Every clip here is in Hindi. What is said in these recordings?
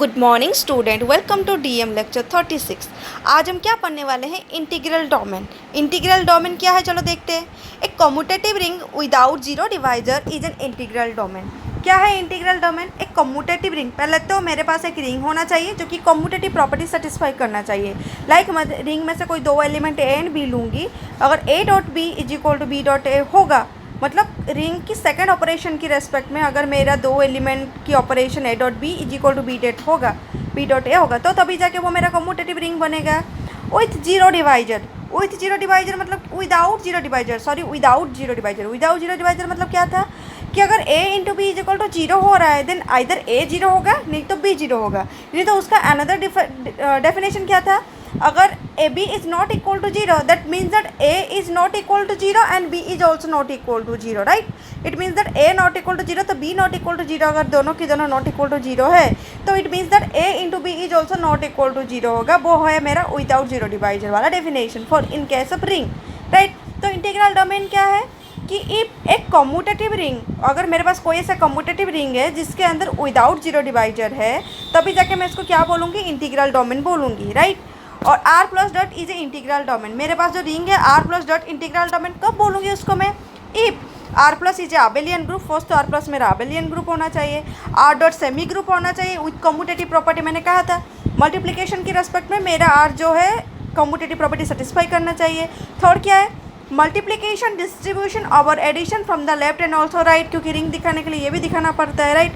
Good morning student, welcome to DM lecture 36। आज हम क्या पढ़ने वाले हैं? Integral domain. इंटीग्रल डोमेन क्या है, चलो देखते हैं। एक commutative ring without zero divisor is an integral domain. क्या है इंटीग्रल डोमेन? एक कम्यूटेटिव रिंग। पहले तो मेरे पास एक रिंग होना चाहिए जो कि कम्यूटेटिव प्रॉपर्टी सेटिस्फाई करना चाहिए। लाइक मैं रिंग में से कोई दो एलिमेंट ए एंड बी लूँगी। अगर A dot B is equal to B dot A होगा, मतलब रिंग की सेकंड ऑपरेशन की रेस्पेक्ट में अगर मेरा दो एलिमेंट की operation A dot B is equal to B dot A होगा, तो तभी जाके वो मेरा कम्यूटेटिव रिंग बनेगा with zero divisor. With zero divisor मतलब without zero divisor, without zero divisor. Without zero divisor मतलब क्या था कि अगर a into B is equal to zero हो रहा है, देन आइदर a जीरो होगा नहीं तो b जीरो होगा। नहीं तो उसका अनदर डेफिनेशन क्या था? अगर A B is not equal to zero, that means that A is not equal to zero and B is also not equal to zero, right. It means that A not equal to zero तो B not equal to zero. अगर दोनों की दोनों नॉट इक्वल टू जीरो है तो it means that A into B is also not equal to zero होगा। वो है मेरा विदाउट जीरो डिवाइजर वाला definition for in case of ring, right. तो इंटीग्रल डोमेन क्या है कि एक कम्यूटेटिव रिंग, अगर मेरे पास कोई ऐसा कम्यूटेटिव रिंग है जिसके अंदर विदाउट जीरो डिवाइजर है, तभी जाके मैं इसको क्या बोलूँगी? इंटीग्रल डोमेन बोलूँगी, राइट। और R plus dot is a integral domain. मेरे पास जो रिंग है R plus dot integral domain, कब बोलूँगी उसको मैं? If R plus is a abelian group. First तो आर प्लस मेरा अबेलियन ग्रुप होना चाहिए, आर डॉट सेमी ग्रुप होना चाहिए विथ कम्यूटेटिव प्रॉपर्टी। मैंने कहा था मल्टीप्लिकेशन की रेस्पेक्ट में मेरा आर जो है कम्यूटेटिव प्रॉपर्टी सेटिस्फाई करना चाहिए। थर्ड क्या है? मल्टीप्लिकेशन डिस्ट्रीब्यूशन और addition from the left and also right, क्योंकि रिंग दिखाने के लिए ये भी दिखाना पड़ता है, राइट।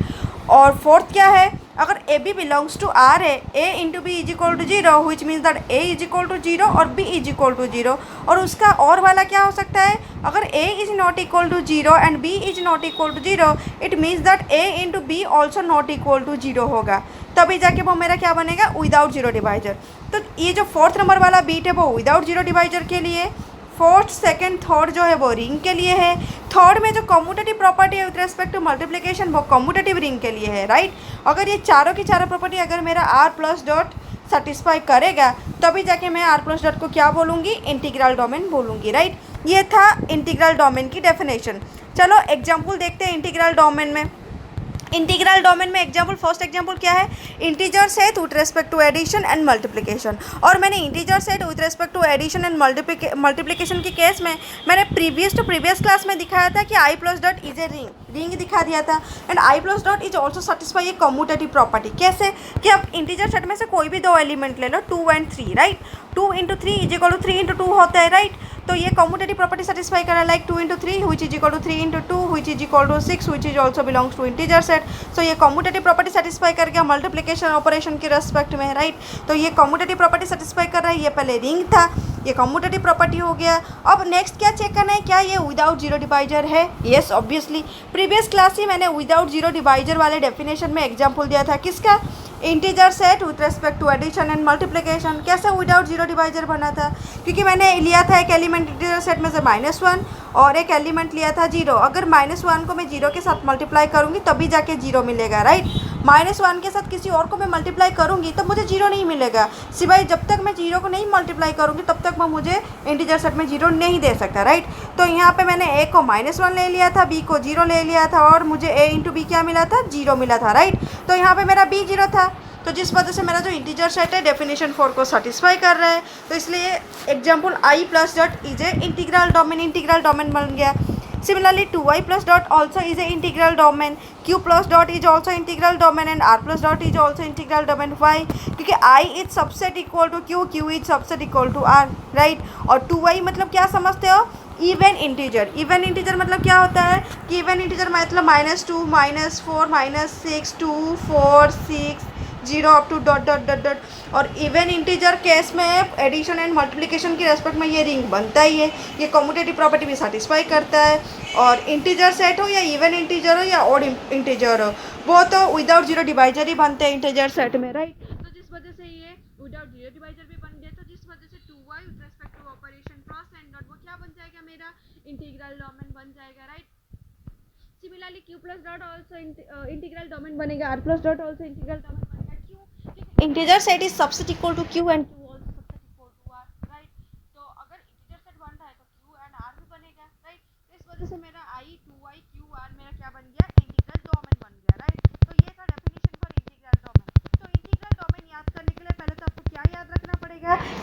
और फोर्थ क्या है? अगर A B belongs to R है, A into B is equal to zero, which means that A is equal to zero और B is equal to zero. और उसका और वाला क्या हो सकता है? अगर A is not equal to zero and B is not equal to zero, it means that A into B also not equal to zero होगा। तभी जाके वो मेरा क्या बनेगा? Without zero divisor. तो ये जो फोर्थ नंबर वाला बीट है वो विदाउट जीरो डिवाइजर के लिए, फोर्थ सेकंड थर्ड जो है वो रिंग के लिए है। थर्ड में जो कम्यूटेटिव प्रॉपर्टी है विथ रेस्पेक्ट टू मल्टीप्लिकेशन वो कम्यूटेटिव रिंग के लिए है, राइट। अगर ये चारों की चारों प्रॉपर्टी अगर मेरा आर प्लस डॉट सेटिस्फाई करेगा तभी जाके मैं आर प्लस डॉट को क्या बोलूँगी? इंटीग्रल डोमेन बोलूँगी, राइट। ये था इंटीग्रल डोमेन की डेफिनेशन। चलो एग्जाम्पल देखते हैं इंटीग्रल डोमेन में। इंटीग्रल डोमेन में एग्जाम्पल, फर्स्ट एग्जाम्पल क्या है? Integer set with respect to addition and multiplication. और मैंने integer set with respect to addition and multiplication के केस में मैंने प्रीवियस क्लास में दिखाया था कि I plus dot is a ring दिखा दिया था and I plus dot is also satisfy a commutative property. कैसे? कि अब इंटीजर सेट में से कोई भी दो एलिमेंट ले लो, 2 and 3, right. 2 into 3 is equal to 3 into 2 होता है, राइट। तो ये कम्यूटेटिव प्रॉपर्टी सेटिस्फाई करा, like 2 into 3 which is equal to 3 into 2 which is equal to 6 which is also belongs to integer set. So ये कम्यूटेटिव प्रॉपर्टी सेटिस्फाई कर गया मल्टीप्लिकेशन ऑपरेशन के रेस्पेक्ट में, राइट। तो ये कम्यूटेटिव प्रॉपर्टी सेटिस्फाई कर रहा है। ये पहले रिंग था, ये कम्यूटेटिव प्रॉपर्टी हो गया। अब नेक्स्ट क्या चेक करना है? क्या ये विदाउट जीरो डिवाइजर है? Yes, obviously. प्रीवियस क्लास ही मैंने विदाउट जीरो डिवाइजर वाले डेफिनेशन में एग्जाम्पल दिया था, किसका? Integer set with respect to addition and multiplication. कैसे विदाउट जीरो डिवाइजर बना था? क्योंकि मैंने लिया था एक एलिमेंट इंटीजर सेट में से -1 और एक एलिमेंट लिया था 0। अगर -1 को मैं 0 के साथ मल्टीप्लाई करूँगी तभी जाके 0 मिलेगा, राइट। -1 के साथ किसी और को मैं मल्टीप्लाई करूँगी तो मुझे 0 नहीं मिलेगा। सिवाय जब तक मैं 0 को नहीं मल्टीप्लाई करूँगी तब तक मैं मुझे इंटीजर सेट में 0 नहीं दे सकता, राइट। तो यहाँ पे मैंने ए को -1 ले लिया था, बी को 0 ले लिया था और मुझे ए इंटू बी क्या मिला था? 0 मिला था, राइट। तो यहाँ पे मेरा बी 0 था, तो जिस वजह से मेरा जो इंटीजर सेट है डेफिनेशन 4 को सेटिस्फाई कर रहा है। तो इसलिए example I plus dot is a integral domain बन गया। Similarly 2i plus dot also is a integral domain, q plus dot is also integral domain and r plus dot is also integral domain. Why? क्योंकि i is subset equal to q, q is subset equal to r, right. और 2i मतलब क्या समझते हो? Even integer. इवन इंटीजर मतलब क्या होता है कि इवन इंटीजर मतलब -2 -4 -6 2 4 6 0 up to dot dot dot dot. और इवन इंटीजर केस में एडिशन एंड मल्टीप्लिकेशन की रेस्पेक्ट में ये रिंग बनता ही है। ये कम्यूटेटिव प्रॉपर्टी भी सेटिस्फाई करता है। और इंटीजर सेट हो या इवन इंटीजर हो या ऑड इंटीजर हो, वो तो विदाउट जीरो डिवाइजर ही बनते हैं इंटीजर सेट में, राइट। तो जिस वजह से ये विदाउट जीरो डिवाइजर भी बन गया, तो जिस वजह से 2y with respect to operation cross and dot वो क्या बन जाएगा? मेरा इंटीग्रल डोमेन बन जाएगा, right. Similarly q plus dot also integral domain बनेगा, r plus dot also integral domain बनेगा। क्यों? Integer set is subset equal to q and q also subset equal to r, right. तो अगर इंटीजर सेट बन रहा है तो q एंड r भी बनेगा, राइट। तो इस वजह से मेरा i 2i q r मेरा क्या बन गया? इंटीग्रल डोमेन बन गया, राइट। तो ये था डेफिनेशन फॉर इंटीग्रल डोमेन। तो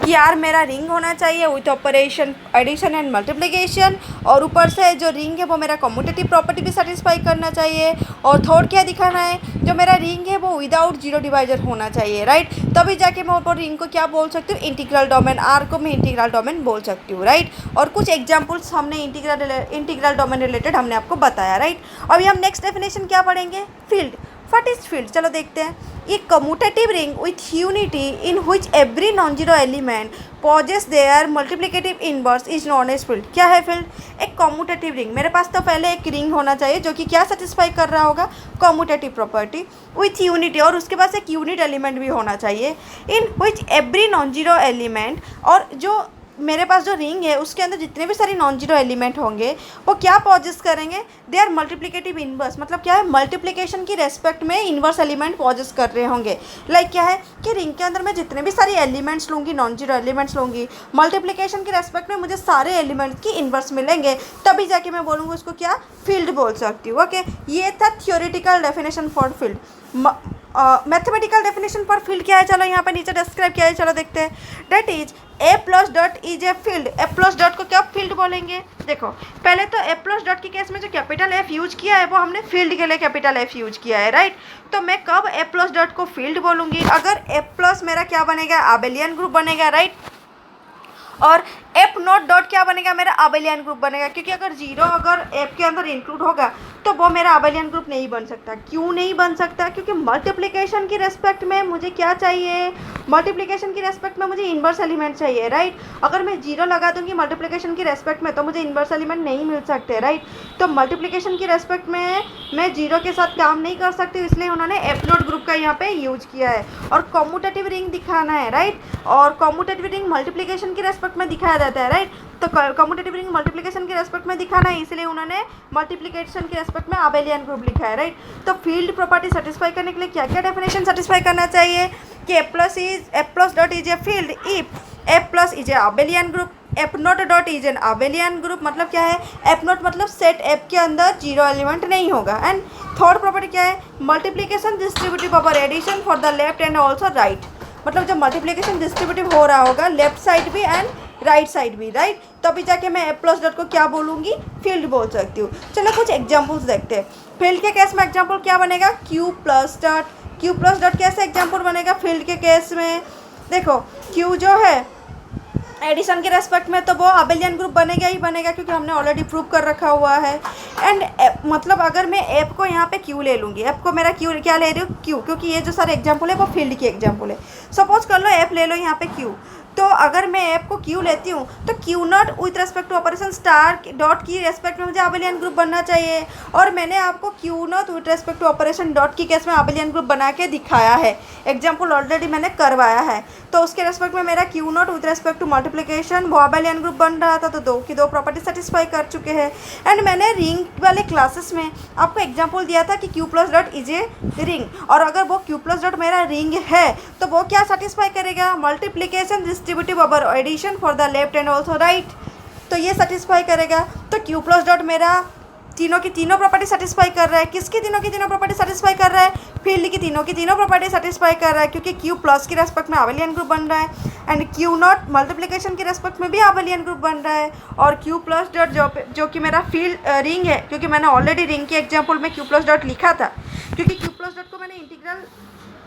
कि यार मेरा रिंग होना चाहिए with operation addition and multiplication, और ऊपर से जो रिंग है वो मेरा कम्यूटेटिव प्रॉपर्टी भी सेटिस्फाई करना चाहिए, और थर्ड क्या दिखाना है, जो मेरा रिंग है वो विदाउट जीरो डिवाइजर होना चाहिए, राइट। तभी जाके मैं ऊपर रिंग को क्या बोल सकती हूँ, इंटीग्रल डोमेन, आर को मैं इंटीग्रल डोमेन बोल सकती हूँ, राइट। और कुछ एग्जाम्पल्स हमने इंटीग्रल डोमेन रिलेटेड हमने आपको बताया, राइट। अभी हम नेक्स्ट डेफिनेशन क्या पढ़ेंगे, फील्ड। व्हाट इज फील्ड, चलो देखते हैं। ये commutative ring with unity in which every non zero element possess their multiplicative inverse is known as field. क्या है फील्ड, एक कम्यूटेटिव रिंग। मेरे पास तो पहले एक रिंग होना चाहिए जो कि क्या सेटिस्फाई कर रहा होगा, कम्यूटेटिव प्रॉपर्टी विथ यूनिटी, और उसके पास एक यूनिट एलिमेंट भी होना चाहिए in which every non zero element, और जो मेरे पास जो रिंग है उसके अंदर जितने भी सारे नॉन जीरो एलिमेंट होंगे वो क्या पॉजेस करेंगे, दे आर मल्टीप्लिकेटिव इनवर्स। मतलब क्या है, मल्टीप्लिकेशन की रेस्पेक्ट में इनवर्स एलिमेंट पॉजेस कर रहे होंगे। लाइक क्या है कि रिंग के अंदर मैं जितने भी सारी एलिमेंट्स लूँगी, नॉन जीरो एलिमेंट्स लूँगी, मल्टीप्लिकेशन की रेस्पेक्ट में मुझे सारे एलिमेंट्स की इनवर्स मिलेंगे, तभी जाके मैं बोलूँगी उसको क्या, फील्ड बोल सकती हूँ। ओके, ये था theoretical definition for field. Mathematical definition for field क्या है, चलो यहाँ पे नीचे डिस्क्राइब किया है, चलो देखते हैं। That is A plus dot is a field. A plus dot को क्या फील्ड बोलेंगे, देखो पहले तो ए प्लस डॉट के केस में जो कैपिटल एफ यूज किया है वो हमने फील्ड के लिए कैपिटल एफ यूज किया है, राइट। तो मैं कब ए प्लस डॉट को फील्ड बोलूँगी, अगर ए प्लस मेरा क्या बनेगा, आबेलियन ग्रुप बनेगा, राइट। और एफ नॉट डॉट क्या बनेगा, मेरा आबेलियन ग्रुप बनेगा, क्योंकि अगर जीरो अगर एफ के अंदर इंक्लूड होगा तो वो मेरा आबेलियन ग्रुप नहीं बन सकता। क्यों नहीं बन सकता, क्योंकि मल्टीप्लिकेशन की रेस्पेक्ट में मुझे क्या चाहिए, मल्टीप्लिकेशन की रेस्पेक्ट में मुझे इन्वर्स एलिमेंट चाहिए, राइट। अगर मैं जीरो लगा दूंगी मल्टीप्लिकेशन की रेस्पेक्ट में तो मुझे इन्वर्स एलिमेंट नहीं मिल सकते, राइट। तो मल्टीप्लिकेशन की रेस्पेक्ट में मैं जीरो के साथ काम नहीं कर सकती, इसलिए उन्होंने एफ नॉट ग्रुप का यहाँ पे यूज किया है। और कम्यूटेटिव रिंग दिखाना है, राइट, और कम्यूटेटिव रिंग मल्टीप्लिकेशन की रेस्पेक्ट में दिखाया जाता है, राइट। तो कम्यूटेटिव रिंग मल्टीप्लिकेशन के रेस्पेक्ट में दिखाना है, इसलिए उन्होंने मल्टीप्लिकेशन के रेस्पेक्ट में आबेलियन ग्रुप लिखा है, राइट। तो फील्ड प्रॉपर्टी सेटिस्फाई करने के लिए क्या क्या डेफिनेशन सेटिस्फाई करना चाहिए कि F plus dot is a field if F plus is a abelian group, F not dot is an abelian group. मतलब क्या है, एफ नॉट मतलब सेट एफ के अंदर जीरो एलिमेंट नहीं होगा। एंड थर्ड प्रॉपर्टी क्या है, multiplication distributive over addition for the left and also right. मतलब जब मल्टीप्लिकेशन डिस्ट्रीब्यूटिव हो रहा होगा लेफ्ट साइड भी एंड राइट साइड भी, राइट, तभी जाके मैं एफ प्लस डॉट को क्या बोलूँगी, फील्ड बोल सकती हूँ। चलो कुछ एग्जाम्पल्स देखते हैं। फील्ड के केस में एग्जाम्पल क्या बनेगा, Q plus dot. Q plus dot कैसे एग्जाम्पल बनेगा फील्ड के केस में, देखो क्यू जो है एडिशन के रेस्पेक्ट में तो वो आबेलियन ग्रुप बनेगा ही बनेगा, क्योंकि हमने ऑलरेडी प्रूव कर रखा हुआ है। एंड मतलब अगर मैं एफ को यहाँ पे क्यू ले लूँगी, एफ को मेरा क्यू क्या ले रही हूँ, क्यू, क्योंकि ये जो सारे एग्जाम्पल है वो फील्ड की एग्जाम्पल है। सपोज कर लो एफ ले लो यहाँ पे क्यू, तो अगर मैं एफ को क्यू लेती हूँ तो Q naught with respect to operation star dot की रेस्पेक्ट में मुझे आबेलियन ग्रुप बनना चाहिए, और मैंने आपको Q naught with respect to operation dot की केस में आबेलियन ग्रुप बना के दिखाया है, एग्जाम्पल ऑलरेडी मैंने करवाया है। तो उसके रेस्पेक्ट में मेरा Q naught with respect to multiplication वो आबेलियन ग्रुप बन रहा था, तो दो की दो प्रॉपर्टी सेटिस्फाई कर चुके हैं। एंड मैंने रिंग वाले क्लासेस में आपको एग्जाम्पल दिया था कि Q plus dot is a ring, और अगर वो क्यू प्लस डॉट मेरा रिंग है तो वो क्या सेटिस्फाई करेगा, multiplication distributive over addition for the left and also right, तो ये सेटिस्फाई करेगा। तो क्यू प्लस डॉट मेरा तीनों की तीनों प्रॉपर्टी सेटिस्फाई कर रहा है। किसकी तीनों की तीनों प्रॉपर्टी सेटिस्फाई कर रहा है, फील्ड की तीनों प्रॉपर्टी सेटिस्फाई कर रहा है, क्योंकि क्यू प्लस की रेस्पेक्ट में आबेलियन ग्रुप बन रहा है, एंड क्यू नॉट मल्टीप्लिकेशन की रेस्पेक्ट में भी आबेलियन ग्रुप बन रहा है, और क्यू प्लस डॉट जो कि मेरा फील्ड रिंग है, क्योंकि मैंने ऑलरेडी रिंग के एग्जाम्पल में क्यू प्लस डॉट लिखा था, क्योंकि क्यू प्लस डॉट को मैंने इंटीग्रल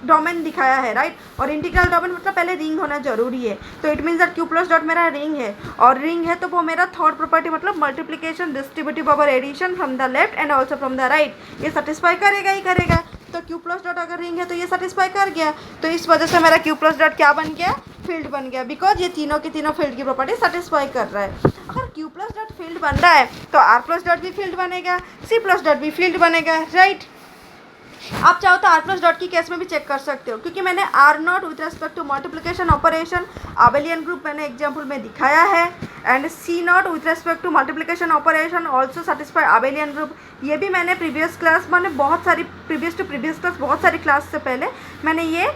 डोमेन दिखाया है, राइट। और इंटीग्रल डोमेन मतलब पहले रिंग होना जरूरी है, तो it means that Q plus dot मेरा रिंग है, और रिंग है तो वो मेरा थर्ड प्रॉपर्टी मतलब multiplication distributive over addition from the left and also from the right, ये सेटिस्फाई करेगा ही करेगा। तो क्यू प्लस डॉट अगर रिंग है तो ये सेटिस्फाई कर गया, तो इस वजह से मेरा क्यू प्लस डॉट क्या बन गया, फील्ड बन गया, बिकॉज ये तीनों की तीनों फील्ड की प्रॉपर्टी सेटिस्फाई कर रहा है। अगर क्यू प्लस डॉट फील्ड बन रहा है तो आर प्लस डॉट भी फील्ड बनेगा, सी प्लस डॉट भी फील्ड बनेगा, राइट। आप चाहो तो आर प्लस डॉट की केस में भी चेक कर सकते हो, क्योंकि मैंने R not with respect to multiplication operation abelian group मैंने एग्जाम्पल में दिखाया है, and C not with respect to multiplication operation also satisfy abelian group, ये भी मैंने प्रीवियस क्लास मैंने बहुत सारी प्रीवियस क्लास बहुत सारी क्लास से पहले मैंने ये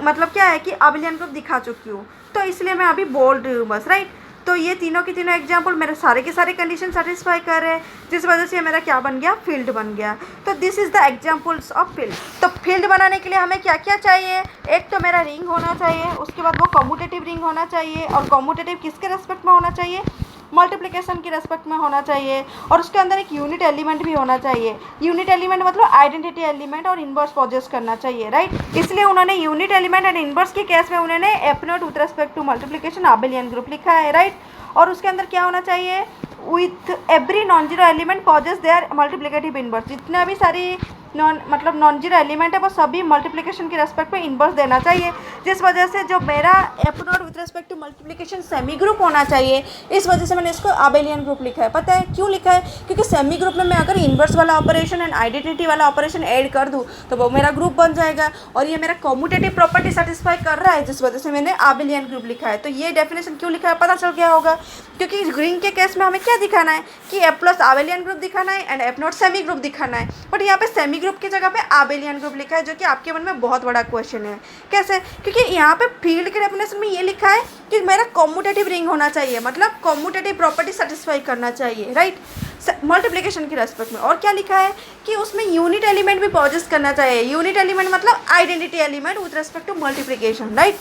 मतलब क्या है कि आबेलियन ग्रुप दिखा चुकी हूँ, तो इसलिए मैं अभी बोल रही हूँ बस, राइट। तो ये तीनों के तीनों एग्जाम्पल मेरे सारे के सारे कंडीशन सेटिस्फाई कर रहे हैं, जिस वजह से मेरा क्या बन गया, फील्ड बन गया। तो this is the examples of field. तो फील्ड बनाने के लिए हमें क्या क्या चाहिए, एक तो मेरा रिंग होना चाहिए, उसके बाद वो कम्यूटेटिव रिंग होना चाहिए, और कम्यूटेटिव किसके रेस्पेक्ट में होना चाहिए, मल्टीप्लिकेशन की रेस्पेक्ट में होना चाहिए, और उसके अंदर एक यूनिट एलिमेंट भी होना चाहिए। यूनिट एलिमेंट मतलब आइडेंटिटी एलिमेंट और इनवर्स पॉजेस करना चाहिए, राइट। इसलिए उन्होंने यूनिट एलिमेंट एंड इनवर्स के केस में उन्होंने F not with respect to multiplication abelian group लिखा है, राइट। और उसके अंदर क्या होना चाहिए, with every non zero element possess their multiplicative inverse. जितना भी सारी नॉन जीरो एलिमेंट है वो सभी मल्टीप्लिकेशन के रेस्पेक्ट में इनवर्स देना चाहिए, जिस वजह से जो मेरा F not with respect to multiplication semi group होना चाहिए, इस वजह से मैंने इसको आबेलियन ग्रुप लिखा है। पता है क्यों लिखा है, क्योंकि सेमी ग्रुप में मैं अगर इनवर्स वाला ऑपरेशन एंड आइडेंटिटी वाला ऑपरेशन ऐड कर दूँ तो वो मेरा ग्रुप बन जाएगा, और ये मेरा कम्यूटेटिव प्रॉपर्टी सेटिस्फाई कर रहा है, जिस वजह से मैंने आबेलियन ग्रुप लिखा है। तो ये डेफिनेशन क्यों लिखा है पता चल गया होगा, क्योंकि रिंग के केस में हमें क्या दिखाना है कि एफ प्लस आबेलियन ग्रुप दिखाना है and F not semi group दिखाना है। बट यहाँ पे सेमी ग्रुप की जगह पे आबेलियन ग्रुप लिखा है, जो कि आपके मन में बहुत बड़ा क्वेश्चन है। कैसे, क्योंकि यहाँ पे फील्ड के डेफिनेशन में ये लिखा है कि मेरा कम्यूटेटिव रिंग होना चाहिए, मतलब कम्यूटेटिव प्रॉपर्टी सेटिस्फाई करना चाहिए, राइट, मल्टीप्लिकेशन के रेस्पेक्ट में। और क्या लिखा है कि उसमें यूनिट एलिमेंट भी पॉजेस करना चाहिए। यूनिट एलिमेंट मतलब identity element with respect to multiplication, right.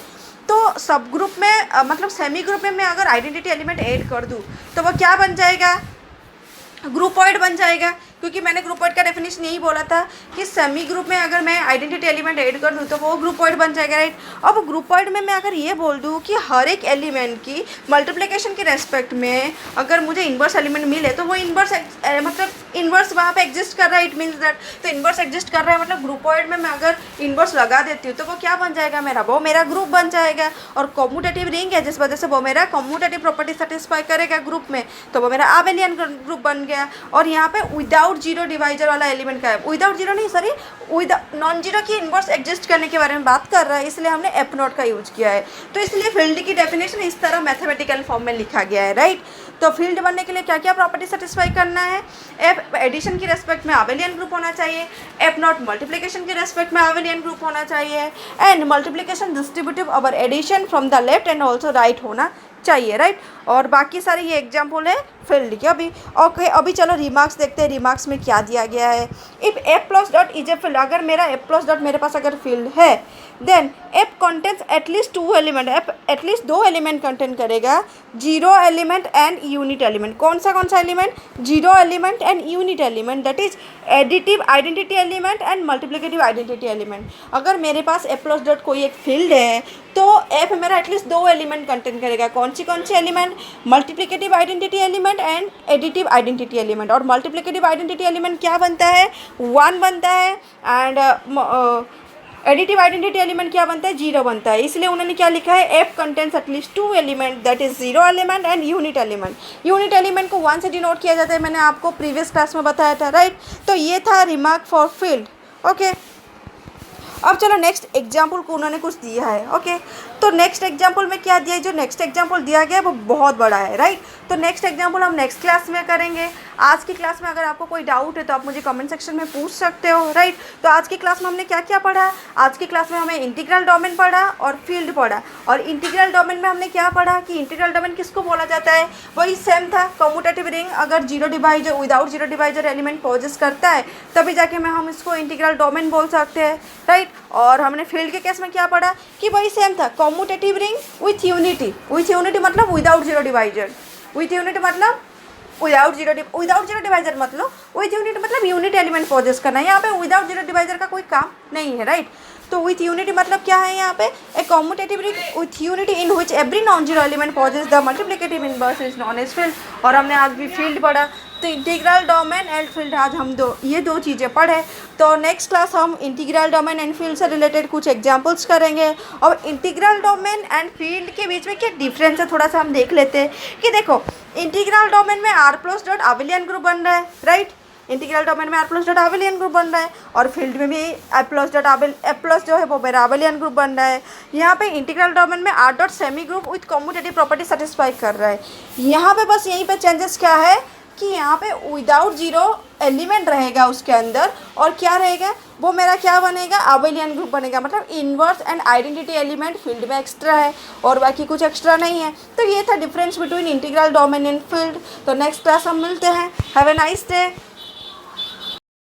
तो सब ग्रुप में मतलब सेमी ग्रुप में मैं अगर आइडेंटिटी एलिमेंट ऐड कर दूँ तो वो क्या बन जाएगा, ग्रुपॉइड बन जाएगा, क्योंकि मैंने ग्रुपॉइड का डेफिनेशन यही बोला था कि सेमी ग्रुप में अगर मैं आइडेंटिटी एलिमेंट ऐड कर दूँ तो वो ग्रुपॉइड बन जाएगा, राइट। अब ग्रुपॉइड में मैं अगर ये बोल दूँ कि हर एक एलिमेंट की मल्टीप्लिकेशन के रेस्पेक्ट में अगर मुझे इन्वर्स एलिमेंट मिले तो वो इन्वर्स मतलब इन्वर्स वहाँ पे एग्जिस्ट कर रहा है, इट मीन्स दैट तो इन्वर्स एग्जिस्ट कर रहा है, मतलब ग्रुपॉइड में मैं अगर इन्वर्स लगा देती हूँ तो वो क्या बन जाएगा, वो मेरा ग्रुप बन जाएगा। और कम्यूटेटिव रिंग है, जिस वजह से वो मेरा कम्यूटेटिव प्रॉपर्टी सेटिस्फाई करेगा ग्रुप में, तो वो मेरा आबेलियन ग्रुप बन गया। और यहाँ पे विदाउट जीरो डिवाइजर वाला एलिमेंट का है, विदाउट जीरो नहीं, सॉरी, विद नॉन जीरो की इन्वर्स एग्जिस्ट करने के बारे में बात कर रहा है, इसलिए हमने एफ नॉट का यूज किया है। तो इसलिए फील्ड की डेफिनेशन इस तरह मैथमेटिकल फॉर्म में लिखा गया है, राइट। तो फील्ड बनने के लिए क्या क्या प्रॉपर्टी सेटिस्फाई करना है, एफ एडिशन की रेस्पेक्ट में आबेलियन ग्रुप होना चाहिए, एफ नॉट मल्टीप्लिकेशन के रेस्पेक्ट में आबेलियन ग्रुप होना चाहिए, and multiplication distributive over addition from the left and also right होना चाहिए, राइट। और बाकी सारे ये एग्जाम्पल है फील्ड के। अभी ओके, अभी चलो रिमार्क्स देखते हैं, रिमार्क्स में क्या दिया गया है। If F plus dot is a field, अगर मेरा एफ प्लस डॉट मेरे पास अगर फील्ड है, then F contents at least 2 element, F at least 2 element contain करेगा, zero element and unit element. कौन सा element, zero element and unit element, that is additive identity element and multiplicative identity element. अगर मेरे पास एफ प्लस डॉट कोई एक फील्ड है तो एफ मेरा एटलीस्ट 2 एलिमेंट कंटेन करेगा। कौन सी element, multiplicative identity element and additive identity element. और मल्टीप्लिकेटिव आइडेंटिटी एलिमेंट क्या बनता है, 1 बनता है, एंड एडिटिव आइडेंटिटी एलिमेंट क्या बनता है, 0 बनता है। इसलिए उन्होंने क्या लिखा है, F contains at least 2 element, that is zero element and unit element. Unit element को 1 से डिनोट किया जाता है, मैंने आपको प्रीवियस क्लास में बताया था, राइट। तो ये था रिमार्क फॉर फील्ड, ओके। अब चलो नेक्स्ट एग्जाम्पल को उन्होंने कुछ दिया है, ओके। तो नेक्स्ट एग्जाम्पल में क्या दिया है, जो नेक्स्ट एग्जाम्पल दिया गया है वो बहुत बड़ा है, राइट। तो नेक्स्ट एग्जाम्पल हम नेक्स्ट क्लास में करेंगे। आज की क्लास में अगर आपको कोई डाउट है तो आप मुझे कमेंट सेक्शन में पूछ सकते हो, राइट। तो आज की क्लास में हमने क्या क्या पढ़ा, आज की क्लास में हमें इंटीग्रल डोमेन पढ़ा और फील्ड पढ़ा। और इंटीग्रल डोमेन में हमने क्या पढ़ा कि इंटीग्रल डोमेन किसको बोला जाता है, वही सेम था, कम्यूटेटिव रिंग अगर zero divisor without zero divisor element possess करता है तभी जाके हम इसको इंटीग्रल डोमेन बोल सकते हैं, राइट। और हमने फील्ड के केस में क्या पढ़ा कि वही सेम था, कम्यूटेटिव रिंग विथ यूनिटी मतलब without zero divisor, with unity मतलब विदाउट जीरो डिवाइजर मतलब विथ यूनिट मतलब यूनिट एलिमेंट पॉजेस करना है। यहाँ पे विदाउट जीरो डिवाइजर का कोई काम नहीं है, राइट। तो विथ यूनिटी मतलब क्या है यहाँ पे, a commutative ring with unity in which every non zero element possess the multiplicative inverse is known as field. और हमने आज भी फील्ड पढ़ा। तो इंटीग्रल डोमेन एंड फील्ड आज हम ये दो चीज़ें पढ़े। तो नेक्स्ट क्लास हम इंटीग्रल डोमेन एंड फील्ड से रिलेटेड कुछ एग्जांपल्स करेंगे। और इंटीग्रल डोमेन एंड फील्ड के बीच में क्या डिफरेंस है थोड़ा सा हम देख लेते हैं कि देखो इंटीग्रल डोमेन में आर प्लस डॉट आबेलियन ग्रुप बन रहा है, राइट। इंटीग्रल डोमेन में आर प्लस डॉट आबेलियन ग्रुप बन रहा है और फील्ड में भी एफ प्लस जो है वो मेरा आबेलियन ग्रुप बन रहा है। यहाँ पे इंटीग्रल डोमेन में R dot semi group with commutative property satisfy कर रहा है। यहाँ पे बस यहीं पे चेंजेस क्या है कि यहाँ पे विदाउट जीरो एलिमेंट रहेगा उसके अंदर, और क्या रहेगा वो मेरा क्या बनेगा, अबेलियन ग्रुप बनेगा। मतलब inverse and identity element field में एक्स्ट्रा है और बाकी कुछ एक्स्ट्रा नहीं है। तो ये था difference between integral domain and field. तो नेक्स्ट क्लास हम मिलते हैं। Have a nice day.